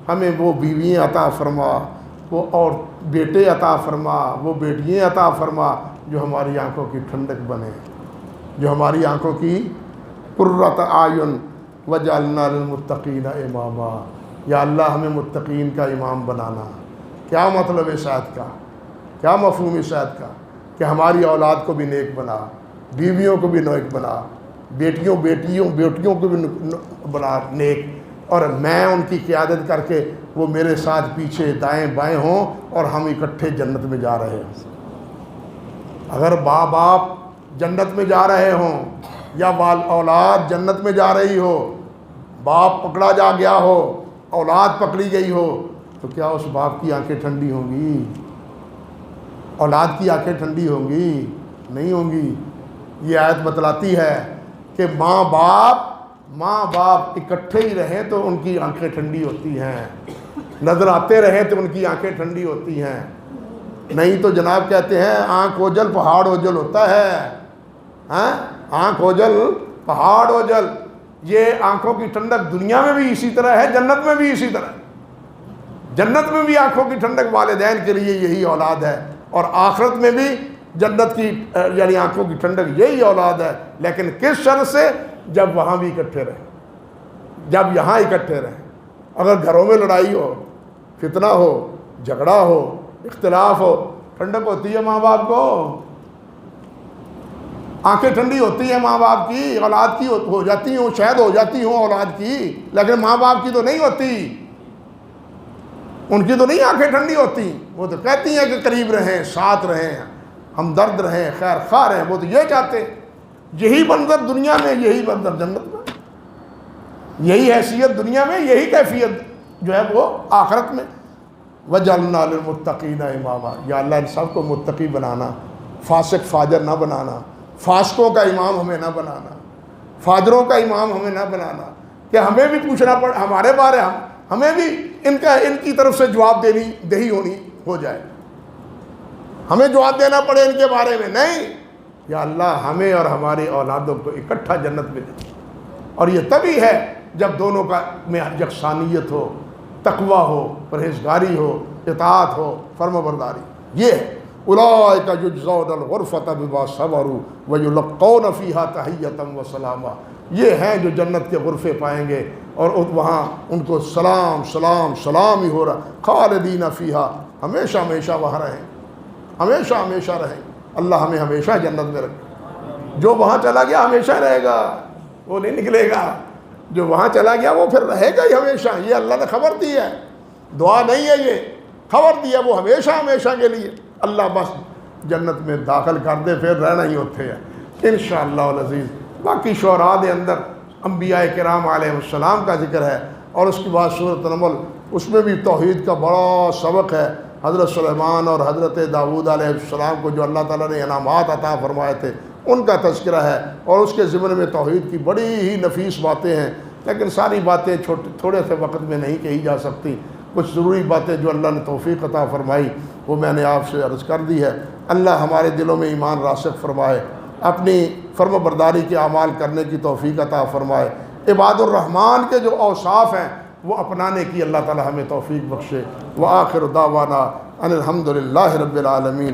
ہمیں وہ بیویاں عطا فرما، وہ اور بیٹے عطا فرما، وہ بیٹیاں عطا فرما جو ہماری آنکھوں کی ٹھنڈک بنے، جو ہماری آنکھوں کی قرۃ اعین، وجعلنا للمتقین اماما، یا اللہ ہمیں متقین کا امام بنانا۔ کیا مطلب اس آیت کا، کیا مفہوم اس آیت کا، کہ ہماری اولاد کو بھی نیک بنا، بیویوں کو بھی نیک بنا، بیٹیوں کو بھی بنا نیک، اور میں ان کی قیادت کر کے وہ میرے ساتھ پیچھے دائیں بائیں ہوں اور ہم اکٹھے جنت میں جا رہے ہیں۔ اگر باپ جنت میں جا رہے ہوں یا اولاد جنت میں جا رہی ہو، باپ پکڑا جا گیا ہو، اولاد پکڑی گئی ہو، تو کیا اس باپ کی آنکھیں ٹھنڈی ہوں گی؟ اولاد کی آنکھیں ٹھنڈی ہوں گی؟ نہیں ہوں گی۔ یہ آیت بتلاتی ہے کہ ماں باپ اکٹھے ہی رہیں تو ان کی آنکھیں ٹھنڈی ہوتی ہیں، نظر آتے رہیں تو ان کی آنکھیں ٹھنڈی ہوتی ہیں۔ نہیں تو جناب کہتے ہیں آنکھ اوجل پہاڑ اوجل ہوتا ہے، ہاں آنکھ اوجل پہاڑ اوجل۔ یہ آنکھوں کی ٹھنڈک دنیا میں بھی اسی طرح ہے، جنت میں بھی اسی طرح ہے۔ جنت میں بھی آنکھوں کی ٹھنڈک والدین کے لیے یہی اولاد ہے، اور آخرت میں بھی جنت کی یعنی آنکھوں کی ٹھنڈک یہی اولاد ہے۔ لیکن کس شرط سے؟ جب وہاں بھی اکٹھے رہیں، جب یہاں اکٹھے رہیں۔ اگر گھروں میں لڑائی ہو، فتنہ ہو، جھگڑا ہو، اختلاف ہو، ٹھنڈک ہوتی ہے ماں باپ کو؟ آنکھیں ٹھنڈی ہوتی ہیں ماں باپ کی، اولاد کی ہو جاتی ہوں، شاید ہو جاتی ہوں اولاد کی، لیکن ماں باپ کی تو نہیں ہوتی۔ ان کی تو نہیں آنکھیں ٹھنڈی ہوتی، وہ تو کہتی ہیں کہ قریب رہیں، ساتھ رہیں، ہمدرد رہیں، خیر خواہ رہیں، وہ تو یہ چاہتے ہیں۔ یہی منظر دنیا میں، یہی منظر جنت میں، یہی حیثیت دنیا میں، یہی کیفیت جو ہے وہ آخرت میں۔ وَجَعَلْنَا لِلْمُتَّقِينَ إِمَامًا، یا اللہ ان سب کو متقی بنانا، فاسق فاجر نہ بنانا، فاسقوں کا امام ہمیں نہ بنانا، فاجروں کا امام ہمیں نہ بنانا، کہ ہمیں بھی پوچھنا پڑے ہمارے بارے، ہمیں بھی ان کی طرف سے جواب دہی ہو جائے، ہمیں جواب دینا پڑے ان کے بارے میں۔ نہیں، یا اللہ ہمیں اور ہماری اولادوں کو اکٹھا جنت میں دے۔ اور یہ تبھی ہے جب دونوں کا میں یکسانیت ہو، تقوی ہو، پرہیزگاری ہو، اطاعت ہو، فرما برداری۔ یہ ہے اولئک یجزون الغرفۃ بما صبروا ویلقون فیہا تحیۃ وسلاما۔ یہ ہیں جو جنت کے غرفے پائیں گے، اور وہاں ان کو سلام سلام سلام ہی ہو رہا، خالدین فیہا، ہمیشہ ہمیشہ وہاں رہیں، ہمیشہ ہمیشہ رہیں۔ اللہ ہمیں ہمیشہ جنت میں رکھے۔ جو وہاں چلا گیا ہمیشہ رہے گا، وہ نہیں نکلے گا۔ جو وہاں چلا گیا وہ پھر رہے گا ہی ہمیشہ۔ یہ اللہ نے خبر دی ہے، دعا نہیں ہے، یہ خبر دی ہے، وہ ہمیشہ ہمیشہ کے لیے۔ اللہ بس جنت میں داخل کر دے، پھر رہنا ہی ہوتے ہیں انشاءاللہ العزیز۔ باقی شعراء دے اندر انبیاء کرام علیہ السلام کا ذکر ہے، اور اس کے بعد سورۃ النمل، اس میں بھی توحید کا بڑا سبق ہے۔ حضرت سلیمان اور حضرت داؤد علیہ السلام کو جو اللہ تعالیٰ نے انعامات عطا فرمائے تھے، ان کا تذکرہ ہے، اور اس کے ضمن میں توحید کی بڑی ہی نفیس باتیں ہیں، لیکن ساری باتیں تھوڑے سے وقت میں نہیں کہی جا سکتی۔ کچھ ضروری باتیں جو اللہ نے توفیق عطا فرمائی وہ میں نے آپ سے عرض کر دی ہے۔ اللہ ہمارے دلوں میں ایمان راسخ فرمائے، اپنی فرما برداری کے اعمال کرنے کی توفیق عطا فرمائے، عباد الرحمن کے جو اوصاف ہیں وہ اپنانے کی اللہ تعالی ہمیں توفیق بخشے۔ وآخر دعوانا ان الحمد للہ رب العالمین۔